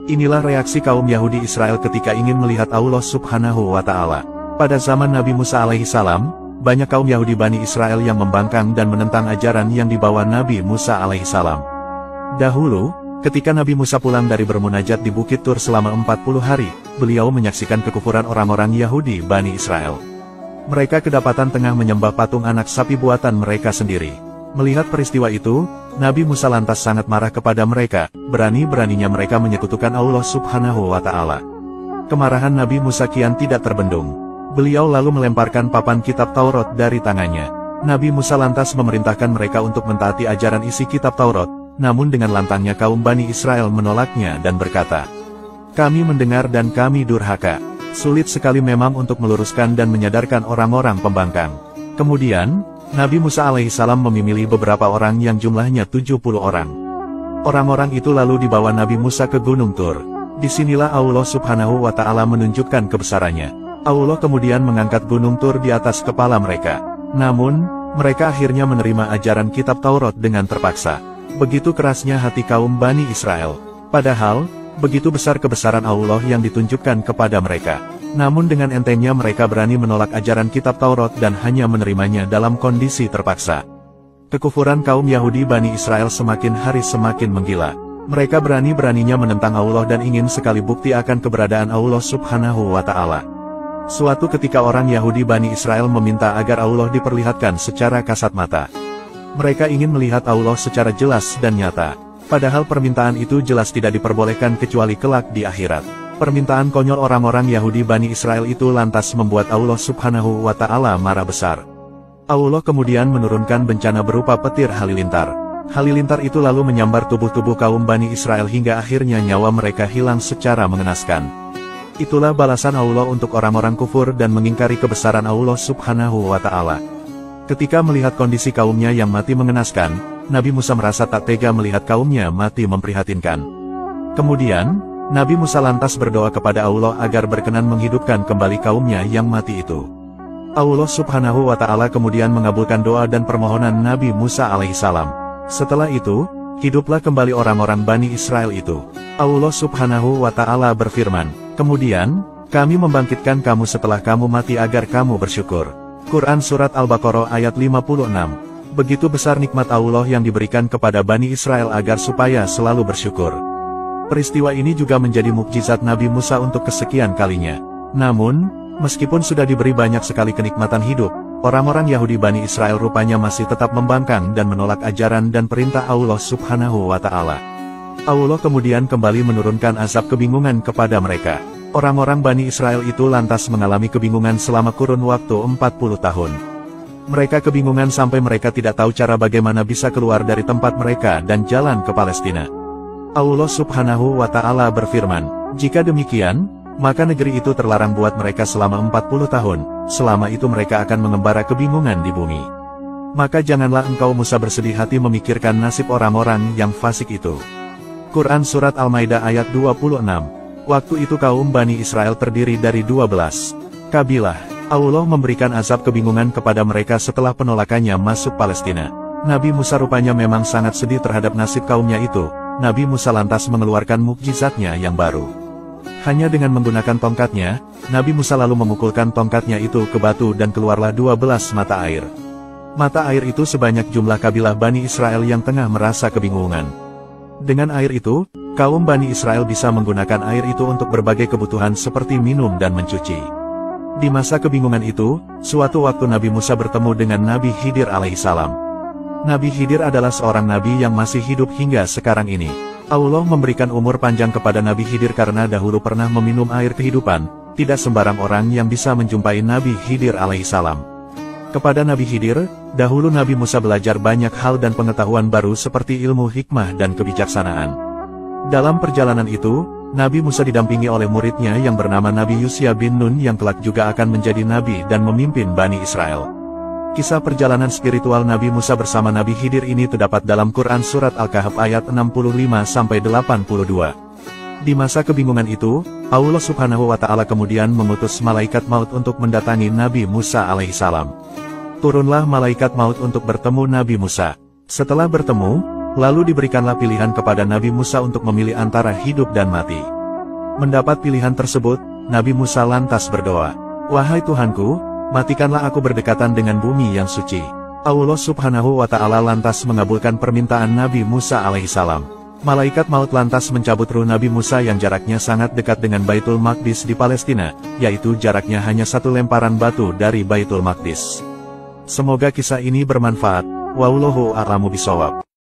Inilah reaksi kaum Yahudi Israel ketika ingin melihat Allah Subhanahu wa Ta'ala. Pada zaman Nabi Musa alaihissalam, banyak kaum Yahudi Bani Israel yang membangkang dan menentang ajaran yang dibawa Nabi Musa alaihissalam. Dahulu, ketika Nabi Musa pulang dari bermunajat di Bukit Tur selama 40 hari, beliau menyaksikan kekufuran orang-orang Yahudi Bani Israel. Mereka kedapatan tengah menyembah patung anak sapi buatan mereka sendiri. Melihat peristiwa itu, Nabi Musa lantas sangat marah kepada mereka, berani-beraninya mereka menyekutukan Allah Subhanahu wa Ta'ala. Kemarahan Nabi Musa kian tidak terbendung. Beliau lalu melemparkan papan kitab Taurat dari tangannya. Nabi Musa lantas memerintahkan mereka untuk mentaati ajaran isi kitab Taurat, namun dengan lantangnya kaum Bani Israel menolaknya dan berkata, "Kami mendengar dan kami durhaka." Sulit sekali memang untuk meluruskan dan menyadarkan orang-orang pembangkang. Kemudian, Nabi Musa alaihissalam memilih beberapa orang yang jumlahnya 70 orang. Orang-orang itu lalu dibawa Nabi Musa ke Gunung Tur. Disinilah Allah Subhanahu wa Ta'ala menunjukkan kebesarannya. Allah kemudian mengangkat Gunung Tur di atas kepala mereka. Namun, mereka akhirnya menerima ajaran kitab Taurat dengan terpaksa. Begitu kerasnya hati kaum Bani Israel. Padahal, begitu besar kebesaran Allah yang ditunjukkan kepada mereka. Namun dengan entengnya mereka berani menolak ajaran kitab Taurat dan hanya menerimanya dalam kondisi terpaksa. Kekufuran kaum Yahudi Bani Israel semakin hari semakin menggila. Mereka berani-beraninya menentang Allah dan ingin sekali bukti akan keberadaan Allah Subhanahu wa Ta'ala. Suatu ketika orang Yahudi Bani Israel meminta agar Allah diperlihatkan secara kasat mata. Mereka ingin melihat Allah secara jelas dan nyata. Padahal permintaan itu jelas tidak diperbolehkan kecuali kelak di akhirat. Permintaan konyol orang-orang Yahudi Bani Israel itu lantas membuat Allah Subhanahu wa Ta'ala marah besar. Allah kemudian menurunkan bencana berupa petir halilintar. Halilintar itu lalu menyambar tubuh-tubuh kaum Bani Israel hingga akhirnya nyawa mereka hilang secara mengenaskan. Itulah balasan Allah untuk orang-orang kufur dan mengingkari kebesaran Allah Subhanahu wa Ta'ala. Ketika melihat kondisi kaumnya yang mati mengenaskan, Nabi Musa merasa tak tega melihat kaumnya mati memprihatinkan. Kemudian, Nabi Musa lantas berdoa kepada Allah agar berkenan menghidupkan kembali kaumnya yang mati itu. Allah Subhanahu wa Ta'ala kemudian mengabulkan doa dan permohonan Nabi Musa alaihissalam. Setelah itu, hiduplah kembali orang-orang Bani Israel itu. Allah Subhanahu wa Ta'ala berfirman, "Kemudian, kami membangkitkan kamu setelah kamu mati agar kamu bersyukur." Quran Surat Al-Baqarah ayat 56. Begitu besar nikmat Allah yang diberikan kepada Bani Israel agar supaya selalu bersyukur. Peristiwa ini juga menjadi mukjizat Nabi Musa untuk kesekian kalinya. Namun, meskipun sudah diberi banyak sekali kenikmatan hidup, orang-orang Yahudi Bani Israel rupanya masih tetap membangkang dan menolak ajaran dan perintah Allah Subhanahu wa Ta'ala. Allah kemudian kembali menurunkan azab kebingungan kepada mereka. Orang-orang Bani Israel itu lantas mengalami kebingungan selama kurun waktu 40 tahun. Mereka kebingungan sampai mereka tidak tahu cara bagaimana bisa keluar dari tempat mereka dan jalan ke Palestina. Allah Subhanahu wa Ta'ala berfirman, "Jika demikian, maka negeri itu terlarang buat mereka selama 40 tahun, selama itu mereka akan mengembara kebingungan di bumi. Maka janganlah engkau Musa bersedih hati memikirkan nasib orang-orang yang fasik itu." Quran Surat Al-Maidah ayat 26. Waktu itu kaum Bani Israel terdiri dari 12 kabilah. Allah memberikan azab kebingungan kepada mereka setelah penolakannya masuk Palestina. Nabi Musa rupanya memang sangat sedih terhadap nasib kaumnya itu. Nabi Musa lantas mengeluarkan mukjizatnya yang baru. Hanya dengan menggunakan tongkatnya, Nabi Musa lalu memukulkan tongkatnya itu ke batu dan keluarlah 12 mata air. Mata air itu sebanyak jumlah kabilah Bani Israel yang tengah merasa kebingungan. Dengan air itu, kaum Bani Israel bisa menggunakan air itu untuk berbagai kebutuhan seperti minum dan mencuci. Di masa kebingungan itu, suatu waktu Nabi Musa bertemu dengan Nabi Khidir alaihissalam. Nabi Khidir adalah seorang nabi yang masih hidup hingga sekarang ini. Allah memberikan umur panjang kepada Nabi Khidir karena dahulu pernah meminum air kehidupan. Tidak sembarang orang yang bisa menjumpai Nabi Khidir alaihissalam. Kepada Nabi Khidir, dahulu Nabi Musa belajar banyak hal dan pengetahuan baru seperti ilmu hikmah dan kebijaksanaan. Dalam perjalanan itu, Nabi Musa didampingi oleh muridnya yang bernama Nabi Yusya bin Nun yang kelak juga akan menjadi nabi dan memimpin Bani Israel. Kisah perjalanan spiritual Nabi Musa bersama Nabi Khidir ini terdapat dalam Quran Surat Al-Kahf ayat 65-82. Di masa kebingungan itu, Allah Subhanahu wa Ta'ala kemudian mengutus malaikat maut untuk mendatangi Nabi Musa alaihissalam. Turunlah malaikat maut untuk bertemu Nabi Musa. Setelah bertemu, lalu diberikanlah pilihan kepada Nabi Musa untuk memilih antara hidup dan mati. Mendapat pilihan tersebut, Nabi Musa lantas berdoa, "Wahai Tuhanku, matikanlah aku berdekatan dengan bumi yang suci." Allah Subhanahu wa Ta'ala lantas mengabulkan permintaan Nabi Musa alaihissalam. Malaikat maut lantas mencabut ruh Nabi Musa yang jaraknya sangat dekat dengan Baitul Maqdis di Palestina, yaitu jaraknya hanya 1 lemparan batu dari Baitul Maqdis. Semoga kisah ini bermanfaat. Wallahu a'lamu bishawab.